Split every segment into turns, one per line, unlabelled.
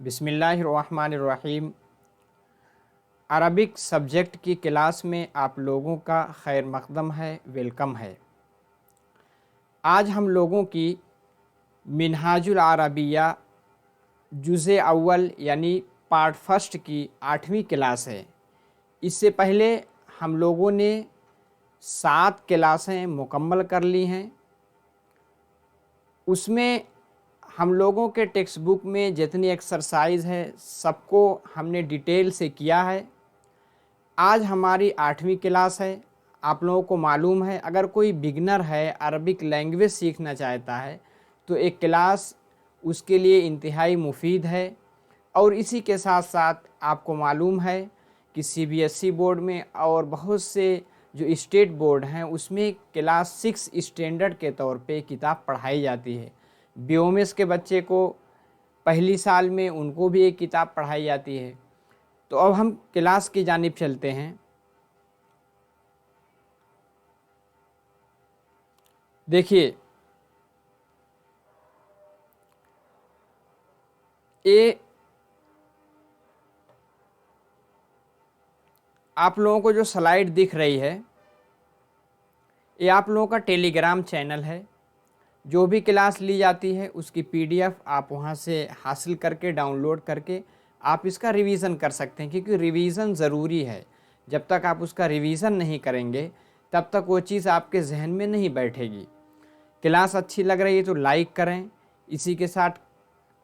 बिस्मिल्लाहिर्रहमानिर्रहीम। Arabic subject की class में आप लोगों का खैर मक़दम है, वेलकम है। आज हम लोगों की मिनहाजुल अरबिया जुज़े अव्वल यानी पार्ट फर्स्ट की 8वीं क्लास है। इससे पहले हम लोगों ने 7 क्लासें मुकम्मल कर ली हैं। उसमें हम लोगों के टेक्स्ट बुक में जितनी एक्सरसाइज है सबको हमने डिटेल से किया है। आज हमारी 8वीं क्लास है। आप लोगों को मालूम है अगर कोई बिगनर है अरबिक लैंग्वेज सीखना चाहता है तो एक क्लास उसके लिए इंतहाई मुफीद है। और इसी के साथ साथ आपको मालूम है कि सीबीएसई बोर्ड में और बहुत से जो स्टेट बोर्ड हैं उसमें क्लास 6 स्टैंडर्ड के तौर पे किताब पढ़ाई जाती है। बीओएमएस के बच्चे को पहली साल में उनको भी एक किताब पढ़ाई जाती है। तो अब हम क्लास की जानिब चलते हैं। देखिए, ये आप लोगों को जो स्लाइड दिख रही है ये आप लोगों का टेलीग्राम चैनल है। जो भी क्लास ली जाती है उसकी पीडीएफ आप वहाँ से हासिल करके डाउनलोड करके आप इसका रिवीज़न कर सकते हैं, क्योंकि रिवीज़न ज़रूरी है। जब तक आप उसका रिवीज़न नहीं करेंगे तब तक वो चीज़ आपके जहन में नहीं बैठेगी। क्लास अच्छी लग रही है तो लाइक करें, इसी के साथ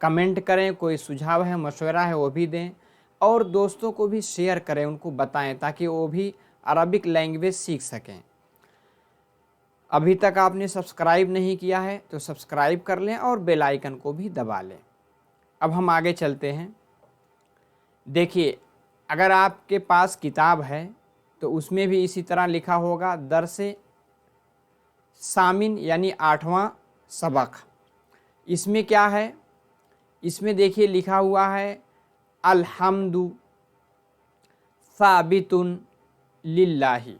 कमेंट करें, कोई सुझाव है मशवरा है वो भी दें और दोस्तों को भी शेयर करें, उनको बताएं ताकि वो भी अरबिक लैंग्वेज सीख सकें। अभी तक आपने सब्सक्राइब नहीं किया है तो सब्सक्राइब कर लें और बेल आइकन को भी दबा लें। अब हम आगे चलते हैं। देखिए, अगर आपके पास किताब है तो उसमें भी इसी तरह लिखा होगा दरसे सामिन यानी 8वां सबक। इसमें क्या है, इसमें देखिए लिखा हुआ है अलहम्दु साबितुन लिल्लाही।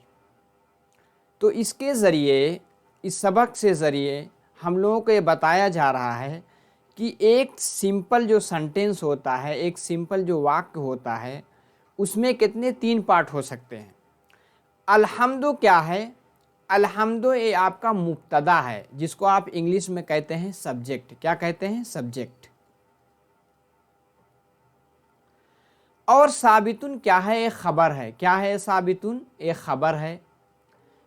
तो इसके ज़रिए, इस सबक से ज़रिए हम लोगों को ये बताया जा रहा है कि एक सिंपल जो सेंटेंस होता है, एक सिंपल जो वाक्य होता है, उसमें कितने 3 पार्ट हो सकते हैं। अलहम्दु क्या है? अलहम्दु ये आपका मुब्तदा है, जिसको आप इंग्लिश में कहते हैं सब्जेक्ट। क्या कहते हैं? सब्जेक्ट। और साबितुन क्या है? एक खबर है। क्या है साबितुन? एक खबर है,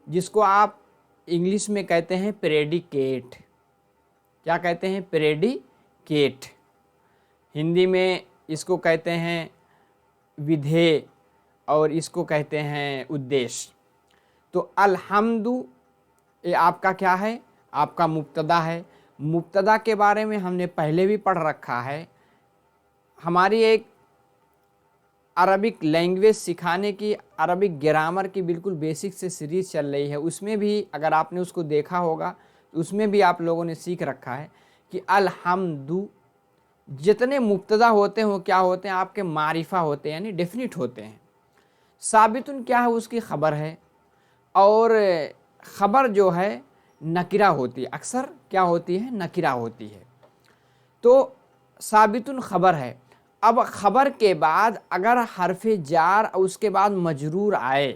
जिसको आप इंग्लिश में कहते हैं प्रेडिकेट। क्या कहते हैं? प्रेडिकेट। हिंदी में इसको कहते हैं विधेय और इसको कहते हैं उद्देश्य। तो अलहम्दु ये आपका क्या है? आपका मुब्तदा है। मुब्तदा के बारे में हमने पहले भी पढ़ रखा है। हमारी एक अरबिक लैंग्वेज सिखाने की, अरबिक ग्रामर की बिल्कुल बेसिक से सीरीज़ चल रही है। उसमें भी अगर आपने उसको देखा होगा तो उसमें भी आप लोगों ने सीख रखा है कि अलहम्दु जितने मुब्तदा होते हैं वो क्या होते हैं? आपके मारिफा होते हैं, यानी डेफिनिट होते हैं। साबितुन क्या है? उसकी खबर है। और ख़बर जो है नकिरा होती है, अक्सर क्या होती है? नकिरा होती है। तो साबितुन खबर है। अब खबर के बाद अगर हरफ जार और उसके बाद मजरूर आए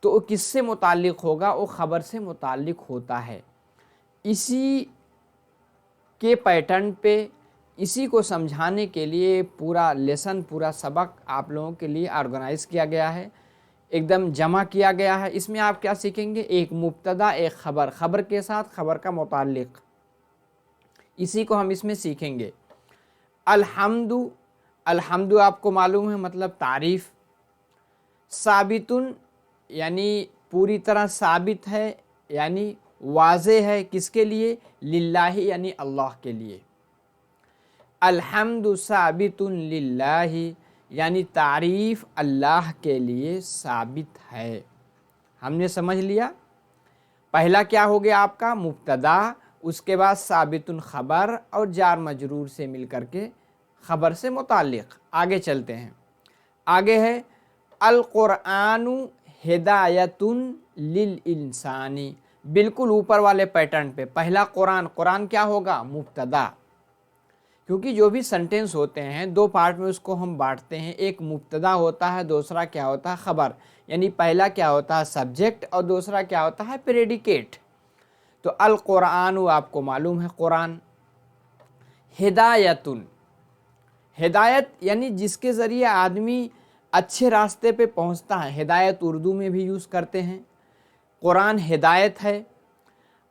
तो वो किससे मुताल्लिक़ होगा? वो ख़बर से मुताल्लिक़ होता है। इसी के पैटर्न पे, इसी को समझाने के लिए पूरा लेसन, पूरा सबक आप लोगों के लिए ऑर्गेनाइज़ किया गया है, एकदम जमा किया गया है। इसमें आप क्या सीखेंगे? एक मुब्तदा, एक ख़बर, ख़बर के साथ ख़बर का मुताल्लिक़, इसी को हम इसमें सीखेंगे। अलहम्दु, अलहम्दु आपको मालूम है मतलब तारीफ़। साबितुन यानी पूरी तरह साबित है, यानी वाज़े है। किसके लिए? लिल्लाही यानी अल्लाह के लिए। अलहम्दु साबितुन लिल्लाही यानी तारीफ़ अल्लाह के लिए साबित है। हमने समझ लिया। पहला क्या हो गया आपका? मुब्तदा, उसके बाद साबितुन ख़बर और जार मजरूर से मिल कर के ख़बर से मुताल्लिक़। आगे चलते हैं। आगे है अल क़ुरआनु हिदायतुन लिल इंसानी। बिल्कुल ऊपर वाले पैटर्न पे पहला कुरान, कुरान क्या होगा? मुब्तदा। क्योंकि जो भी सेंटेंस होते हैं दो पार्ट में उसको हम बांटते हैं, एक मुब्तदा होता है, दूसरा क्या होता है खबर, यानी पहला क्या होता है सब्जेक्ट और दूसरा क्या होता है प्रेडिकेट। तो अल कुरान आपको मालूम है कुरान, हिदायतुन, हिदायत यानी जिसके ज़रिए आदमी अच्छे रास्ते पे पहुंचता है, हिदायत उर्दू में भी यूज़ करते हैं, कुरान हिदायत है।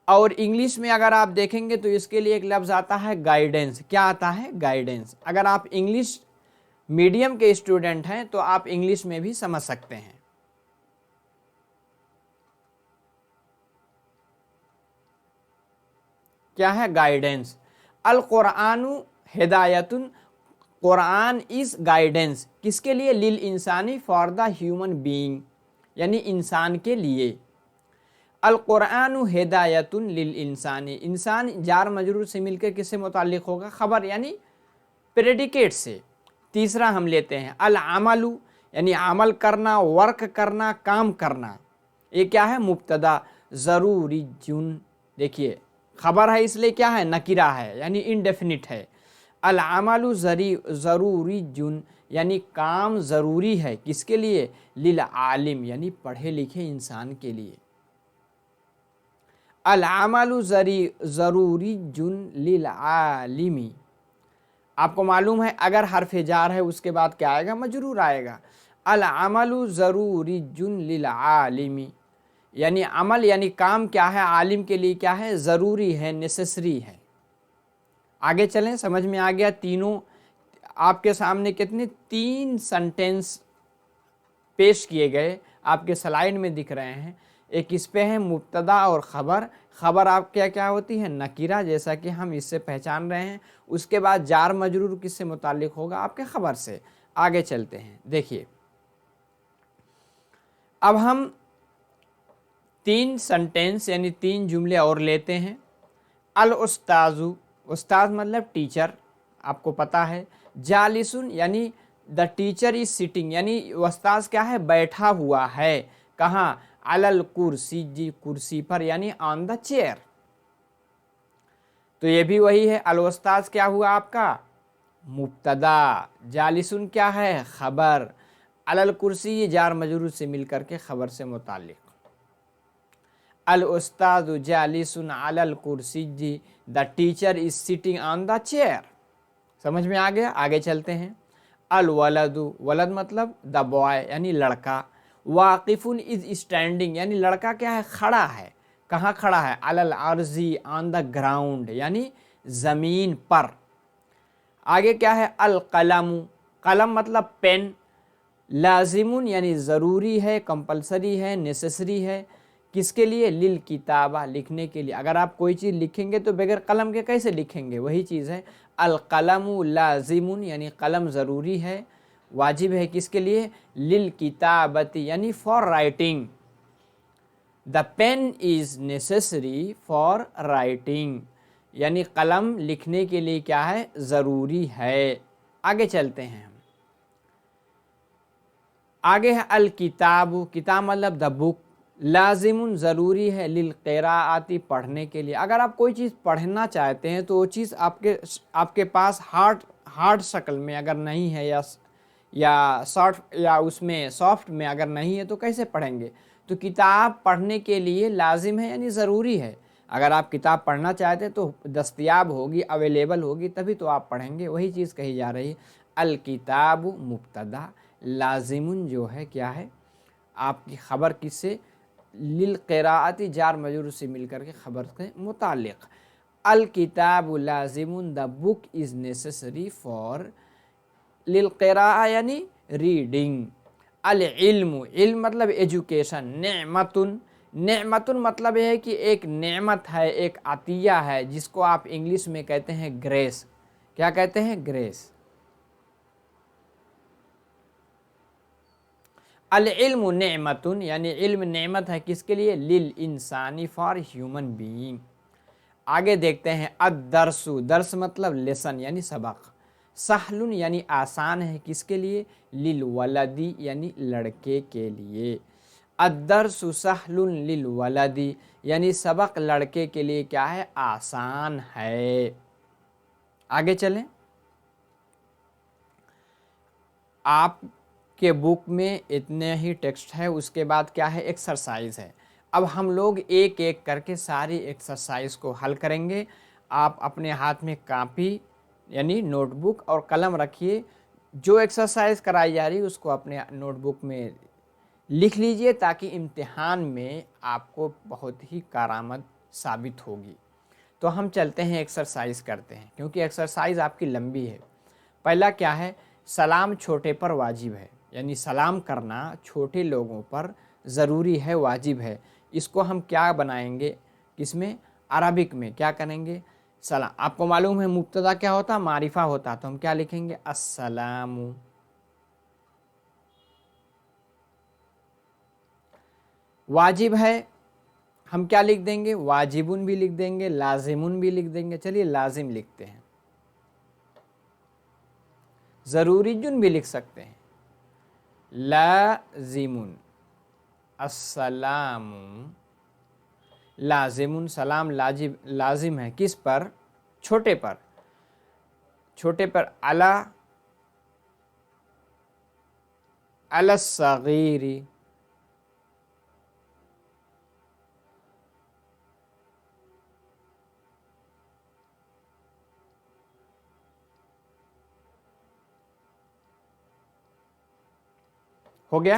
और इंग्लिश में अगर आप देखेंगे तो इसके लिए एक लफ्ज़ आता है गाइडेंस। क्या आता है? गाइडेंस। अगर आप इंग्लिश मीडियम के स्टूडेंट हैं तो आप इंग्लिश में भी समझ सकते हैं। क्या है? गाइडेंस। अल कुरानु हिदायतुन, कुरान इज़ गाइडेंस किसके लिए? लिल इंसानी, फॉर द ह्यूमन बीइंग, यानी इंसान के लिए। अल कुरानु हिदायतुन लिल इंसानी, इंसान जार मजरूर से मिलकर किससे मुताल्लिक़ होगा? खबर यानी प्रेडिकेट से। तीसरा हम लेते हैं अल अमलु, यानी अमल करना, वर्क करना, काम करना। ये क्या है? मुब्तदा। ज़रूरी जुन, देखिए खबर है इसलिए क्या है? नकीरा है, यानी इनडेफिनिट है। अल अमलु ज़रूरी जुन, यानी काम ज़रूरी है किसके लिए? लिल आलिम, यानी पढ़े लिखे इंसान के लिए। अल अमलु ज़रूरी जुन लिल आलिमी, आपको मालूम है अगर हर्फ जार है उसके बाद क्या आएगा? मजरूर आएगा। अल अमलु ज़रूरी जुन लिल आलिमी, यानी अमल यानी काम क्या है? आलिम के लिए क्या है? ज़रूरी है, नेसेसरी है। आगे चलें, समझ में आ गया? तीनों आपके सामने कितने 3 सेंटेंस पेश किए गए, आपके स्लाइड में दिख रहे हैं। एक इस पे है मुब्तदा और ख़बर। ख़बर आप क्या क्या होती है? नकीरा, जैसा कि हम इससे पहचान रहे हैं। उसके बाद जार मजरूर किससे मुताल्लिक़ होगा? आपके ख़बर से। आगे चलते हैं, देखिए अब हम 3 सेंटेंस यानी 3 जुमले और लेते हैं। अल उस्ताज़ु, उस्ताद मतलब टीचर, आपको पता है। जालिसुन यानी द टीचर इज सिटिंग, यानी उस्ताद क्या है? बैठा हुआ है। कहाँ? अलल कुर्सी, जी कुर्सी पर, यानी ऑन द चेयर। तो ये भी वही है। अल उस्ताद क्या हुआ आपका? मुब्तदा। जालिसुन क्या है? खबर। अलल कुर्सी ये जार मजरूर से मिलकर के खबर से मुताल्लिक़। अल उस्ताद जालिसुन अलल कुर्सी, जी the teacher is sitting on the chair. समझ में आ गया? आगे चलते हैं। अल वलदु, वलद मतलब द बॉय, यानी लड़का। वाकिफुन इज स्टैंडिंग, यानी लड़का क्या है? खड़ा है। कहाँ खड़ा है? अलल अर्जी, ऑन द ग्राउंड, यानी ज़मीन पर। आगे क्या है? अल कलमु, कलम मतलब पेन। लाजिमुन यानी ज़रूरी है, कंपलसरी है, नेसेसरी है। किसके लिए? लिल किताबा, लिखने के लिए। अगर आप कोई चीज़ लिखेंगे तो बगैर कलम के कैसे लिखेंगे? वही चीज़ है। अल कलमु लाजिमुन, यानी कलम ज़रूरी है, वाजिब है किसके लिए? लिल किताबती, यानी for writing. The pen is necessary for writing, यानी कलम लिखने के लिए क्या है? ज़रूरी है। आगे चलते हैं हम। आगे है अल किताबु, किताब मतलब द बुक। लाजिमुन ज़रूरी है, लिल क़िराअती पढ़ने के लिए। अगर आप कोई चीज़ पढ़ना चाहते हैं तो वो चीज़ आपके पास हार्ड शक्ल में अगर नहीं है या सॉफ्ट या उसमें सॉफ्ट में अगर नहीं है तो कैसे पढ़ेंगे? तो किताब पढ़ने के लिए लाजिम है, यानी ज़रूरी है। अगर आप किताब पढ़ना चाहते हैं तो दस्तयाब होगी, अवेलेबल होगी, तभी तो आप पढ़ेंगे। वही चीज़ कही जा रही है। अल किताबु मुब्तदा, लाजिमुन जो है क्या है? आपकी खबर किससे? लिल क़िराअती, जार मजरूर से मिलकर के खबर के मुताल्लिक़। अल किताबु लाजिमुन, the book is necessary for लिल क़िराअ, यानी रीडिंग। अल इल्मु, इल्म मतलब एजुकेशन। नेमतुन, नेमतुन मतलब यह है कि एक नेमत है, एक अतिया है, जिसको आप इंग्लिश में कहते हैं ग्रेस। क्या कहते हैं? ग्रेस। अल इल्मु नेमतुन, यानी इल्म नेमत है किसके लिए? लिल इंसानी, फॉर ह्यूमन बीइंग। आगे देखते हैं अद-दर्सु, दर्स मतलब लेसन, यानी सबक। सहलुन यानी आसान है किसके लिए? लिल वलदी, यानी लड़के के लिए। अद-दर्सु सहलुन लिल वलदी, यानी सबक लड़के के लिए क्या है? आसान है। आगे चलें, आप के बुक में इतने ही टेक्स्ट है, उसके बाद क्या है, एक्सरसाइज है। अब हम लोग एक एक करके सारी एक्सरसाइज को हल करेंगे। आप अपने हाथ में कॉपी यानी नोटबुक और कलम रखिए, जो एक्सरसाइज कराई जा रही है उसको अपने नोटबुक में लिख लीजिए, ताकि इम्तिहान में आपको बहुत ही कारआमद साबित होगी। तो हम चलते हैं एक्सरसाइज करते हैं, क्योंकि एक्सरसाइज आपकी लंबी है। पहला क्या है, सलाम छोटे पर वाजिब है, यानी सलाम करना छोटे लोगों पर ज़रूरी है, वाजिब है। इसको हम क्या बनाएंगे, किसमें, अरबिक में क्या करेंगे, सलाम। आपको मालूम है मुब्तदा क्या होता, मारिफा होता, तो हम क्या लिखेंगे, अस्सलामु। वाजिब है, हम क्या लिख देंगे, वाजिबुन भी लिख देंगे, लाजिमुन भी लिख देंगे। चलिए लाजिम लिखते हैं। ज़रूरीजुन भी लिख सकते हैं, लाजिमुन, अस्सलामु, लाजिमुन। सलाम लाजिम है, किस पर, छोटे पर, छोटे पर, अला अलस्सगीरी। हो गया।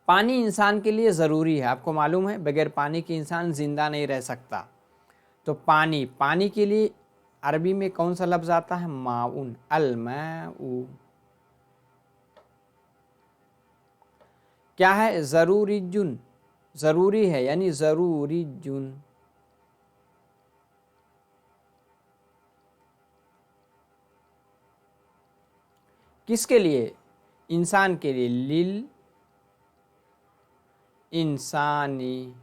पानी इंसान के लिए ज़रूरी है, आपको मालूम है बगैर पानी के इंसान ज़िंदा नहीं रह सकता। तो पानी, पानी के लिए अरबी में कौन सा लफ्ज़ आता है, माउन, अल माउ। क्या है, ज़रूरी जुन, ज़रूरी है यानी ज़रूरी जुन। किसके लिए, इंसान के लिए, लिल इंसानी।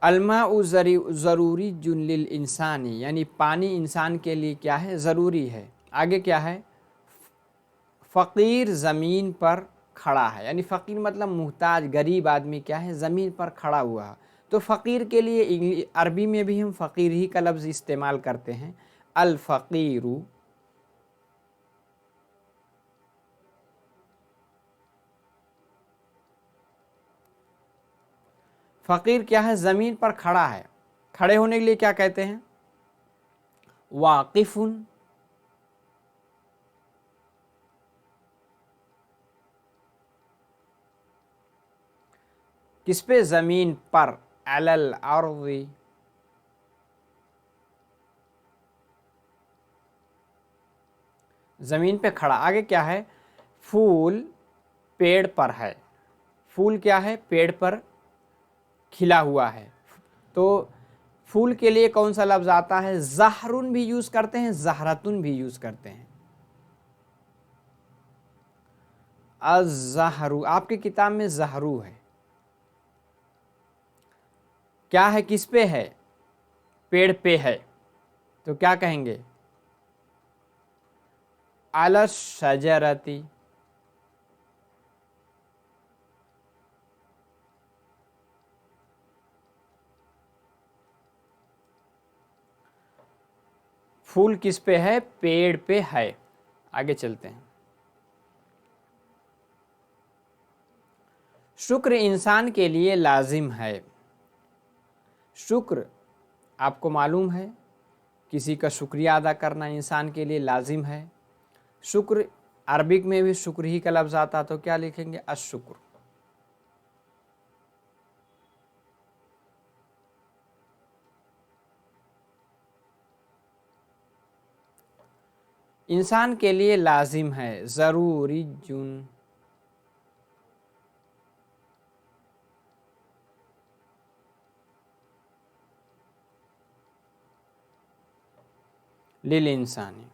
अलमाउ ज़रूरी जुन लिल इंसानी, यानी पानी इंसान के लिए क्या है, ज़रूरी है। आगे क्या है, फ़कीर ज़मीन पर खड़ा है, यानी फ़कीर मतलब मुहताज, गरीब आदमी क्या है, ज़मीन पर खड़ा हुआ है। तो फ़कीर के लिए अरबी में भी हम फ़कीर ही का लफ्ज़ इस्तेमाल करते हैं, अल फ़कीरु। फ़कीर क्या है, ज़मीन पर खड़ा है। खड़े होने के लिए क्या कहते हैं, वाक़िफ़ुन। किस पे, ज़मीन पर, अलल अर्ज़ी। ज़मीन पे खड़ा। आगे क्या है, फूल पेड़ पर है। फूल क्या है, पेड़ पर खिला हुआ है। तो फूल के लिए कौन सा लफ्ज़ आता है, ज़हरुन भी यूज़ करते हैं, ज़हरतुन भी यूज़ करते हैं। अज़्ज़हरु, आपकी किताब में ज़हरु है। क्या है, किस पे है, पेड़ पे है, तो क्या कहेंगे, अलश शजरती। फूल किस पे है, पेड़ पे है। आगे चलते हैं। शुक्र इंसान के लिए लाजिम है। शुक्र, आपको मालूम है किसी का शुक्रिया अदा करना इंसान के लिए लाजिम है। शुक्र, अरबिक में भी शुक्र ही का लफ्ज़ आता, तो क्या लिखेंगे, अश्शुक्र। इंसान के लिए लाजिम है, ज़रूरी जुन। लिल इंसानी।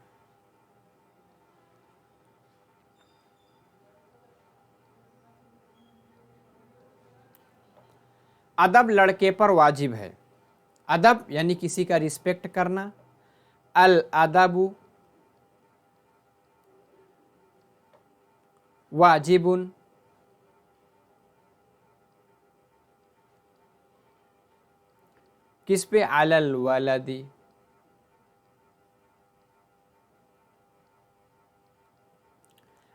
अदब लड़के पर वाजिब है। अदब यानी किसी का रिस्पेक्ट करना, अल अदबु वाजिबुन। किस पे, अलल वलदी।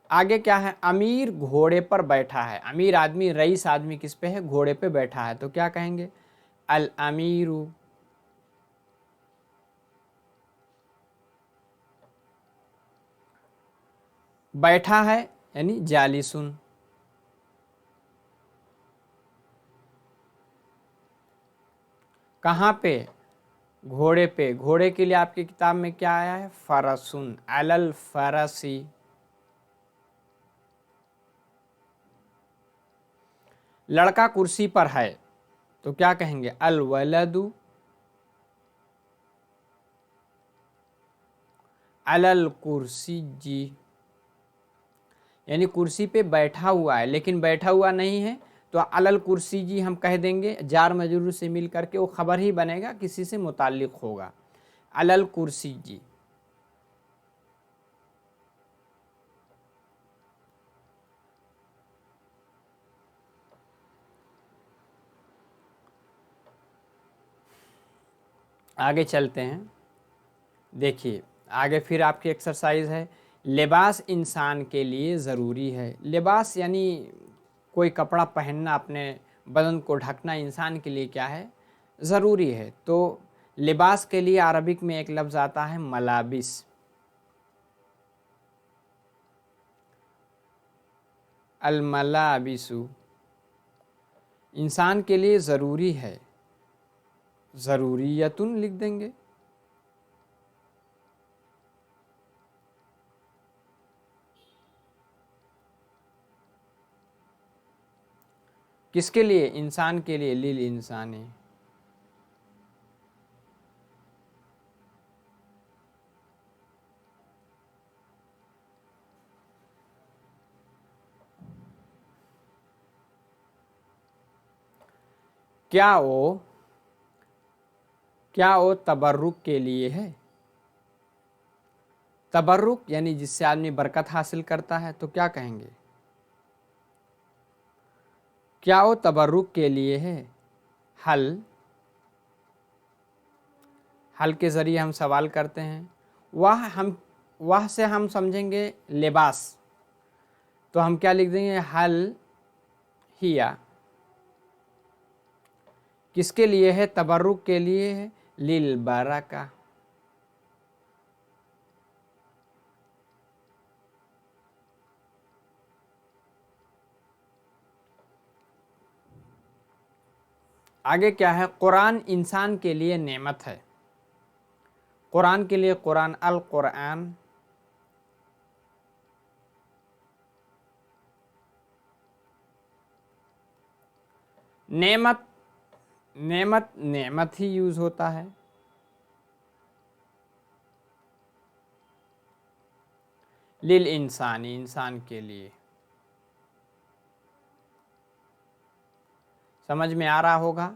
आगे क्या है, अमीर घोड़े पर बैठा है। अमीर आदमी, रईस आदमी किस पे है, घोड़े पे बैठा है, तो क्या कहेंगे, अल अमीरू। बैठा है यानी जालिसुन। कहाँ पे, घोड़े पे। घोड़े के लिए आपकी किताब में क्या आया है, फरसुन, अलल फरसी। लड़का कुर्सी पर है, तो क्या कहेंगे, अल वलदु अलल कुर्सी जी। यानी कुर्सी पे बैठा हुआ है, लेकिन बैठा हुआ नहीं है, तो अलल कुर्सी जी हम कह देंगे, जार मजरूर से मिल करके वो खबर ही बनेगा, किसी से मुताल्लिक होगा, अलल कुर्सी जी। आगे चलते हैं, देखिए आगे फिर आपकी एक्सरसाइज है, लिबास इंसान के लिए ज़रूरी है। लिबास यानी कोई कपड़ा पहनना, अपने बदन को ढकना इंसान के लिए क्या है, ज़रूरी है। तो लिबास के लिए अरबिक में एक लफ्ज़ आता है मलाबिस। अल मलाबिसु, इंसान के लिए ज़रूरी है, ज़रूरियतुन लिख देंगे। किसके लिए, इंसान के लिए, लिल इंसानी। क्या वो तबर्रुक के लिए है। तबर्रुक यानी जिससे आदमी बरकत हासिल करता है, तो क्या कहेंगे, क्या वो तबर्रुक के लिए है। हल, हल के ज़रिए हम सवाल करते हैं। वह से हम समझेंगे लिबास, तो हम क्या लिख देंगे, हल हिया, किसके लिए है, तबर्रुक के लिए है, लिल बरका। आगे क्या है, कुरान इंसान के लिए नेमत है। कुरान के लिए कुरान, अल कुरान। नेमत, नेमत नेमत ही यूज़ होता है। लिल इंसानी, इंसान के लिए। समझ में आ रहा होगा।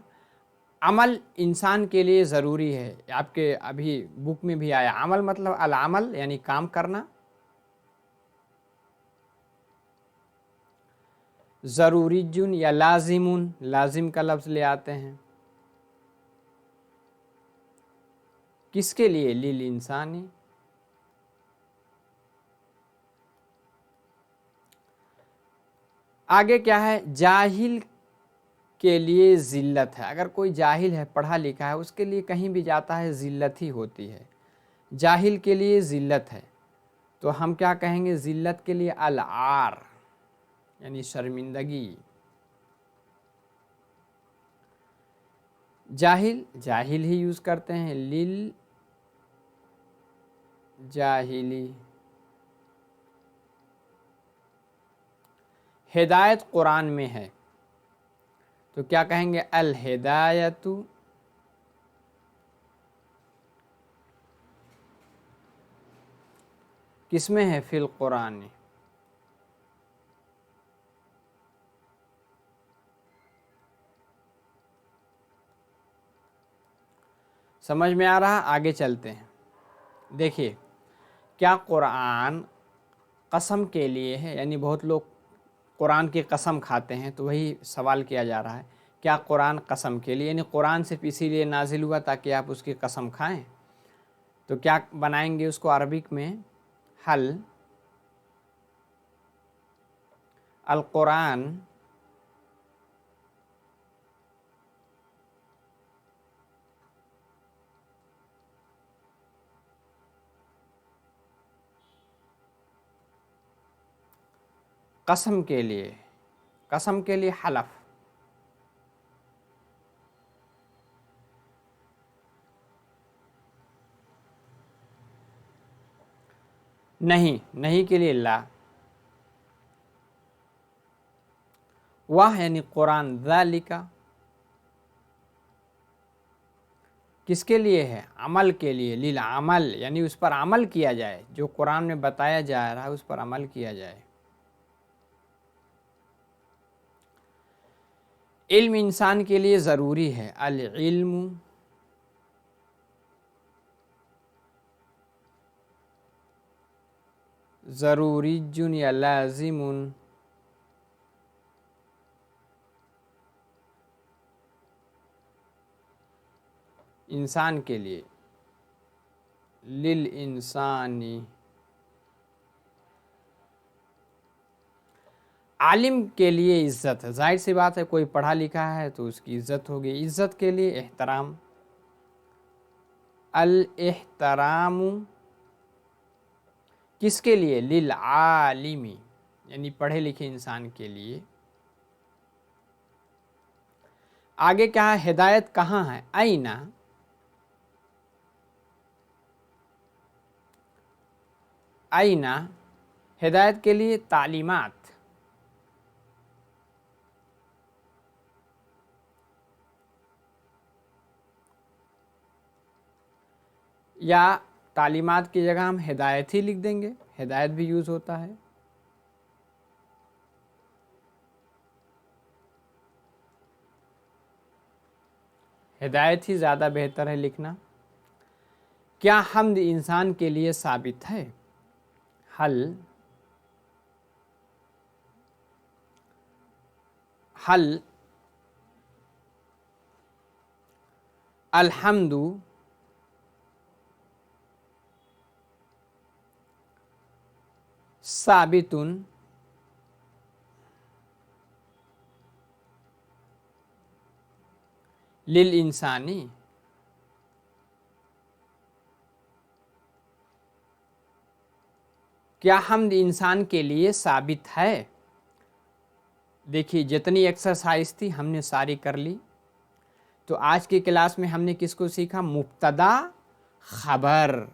अमल इंसान के लिए ज़रूरी है, आपके अभी बुक में भी आया, अमल मतलब अल अमल यानी काम करना। ज़रूरीजुन या लाजिमुन, लाजिम का लफ्ज़ ले आते हैं, किसके लिए, लिल इंसानी। आगे क्या है, जाहिल के लिए ज़िल्लत है। अगर कोई जाहिल है, पढ़ा लिखा है, उसके लिए कहीं भी जाता है ज़िल्लत ही होती है। जाहिल के लिए ज़िल्लत है, तो हम क्या कहेंगे, ज़िल्लत के लिए अल आर यानी शर्मिंदगी। जाहिल, जाहिल ही यूज़ करते हैं, लिल जाहिली। हिदायत कुरान में है, तो क्या कहेंगे, अल हिदायतु। किसमें है, फिल कुरान। समझ में आ रहा। आगे चलते हैं, देखिए क्या कुरान कसम के लिए है, यानी बहुत लोग कुरान की कसम खाते हैं, तो वही सवाल किया जा रहा है, क्या कुरान कसम के लिए, यानी कुरान सिर्फ इसीलिए नाजिल हुआ ताकि आप उसकी कसम खाएं। तो क्या बनाएंगे उसको अरबिक में, हल القرآن قسم کے لیے، قسم کے لیے حلف، نہیں، نہیں کے لیے لا، وہ یعنی قرآن، ذالک کس کے لیے ہے؟ عمل کے لیے، للعمل یعنی اس پر عمل کیا جائے، جو قرآن میں بتایا جا رہا ہے اس پر عمل کیا جائے۔ علم انسان کے لیے ضروری ہے، العلم ضروری یا لازم، انسان کے لیے، للانسانی، عالم کے لیے عزت ہے، ظاہر سی بات ہے، کوئی پڑھا لکھا ہے تو اس کی عزت ہوگی، عزت کے لیے احترام، الاحترام کس کے لیے؟ للعالمی یعنی پڑھے لکھے انسان کے لیے۔ آگے کیا ہے؟ ہدایت کہاں ہے؟ اینا، اینا ہدایت کے لیے تعلیمات، یا تعلیمات کی جگہ ہم ہدایت ہی لکھ دیں گے، ہدایت بھی یوز ہوتا ہے۔ ہدایت ہی زیادہ بہتر ہے لکھنا۔ کیا حمد انسان کے لیے ثابت ہے؟ حل الحمد ثابت للانسانی، کیا حمد انسان کے لیے ثابت ہے؟ دیکھیے جتنی ایکسرسائز تھی ہم نے ساری کر لی۔ تو آج کی کلاس میں ہم نے کس کو سیکھا؟ مبتدا خبر،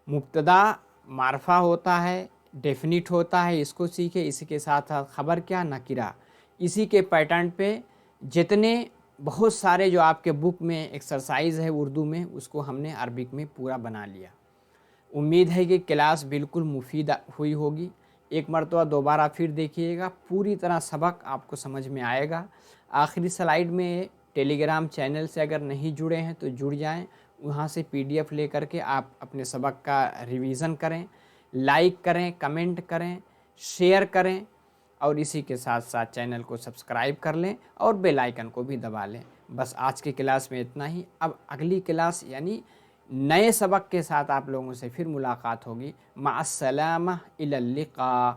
مبتدا معرفہ ہوتا ہے، ڈیفینٹ ہوتا ہے، اس کو سیکھے، اسی کے ساتھ ساتھ خبر کیا؟ نکرہ۔ اسی کے پیٹرن پہ جتنے بہت سارے جو آپ کے بک میں ایکسرسائز ہے اردو میں، اس کو ہم نے عربک میں پورا بنا لیا۔ امید ہے کہ کلاس بالکل مفید ہوئی ہوگی۔ ایک مرتبہ دوبارہ پھر دیکھیے گا، پوری طرح سبق آپ کو سمجھ میں آئے گا۔ آخری سلائیڈ میں ٹیلی گرام چینل سے اگر نہیں جڑے ہیں تو جڑ جائیں، وہاں سے PDF لے کر کے آپ اپنے سبق کا ریویژن کریں، لائک کریں، کمنٹ کریں، شیئر کریں، اور اسی کے ساتھ ساتھ چینل کو سبسکرائب کر لیں اور بیل آئیکن کو بھی دبا لیں۔ بس آج کی کلاس میں اتنا ہی۔ اب اگلی کلاس یعنی نئے سبق کے ساتھ آپ لوگوں سے پھر ملاقات ہوگی۔ مع السلامہ، الی اللقاء۔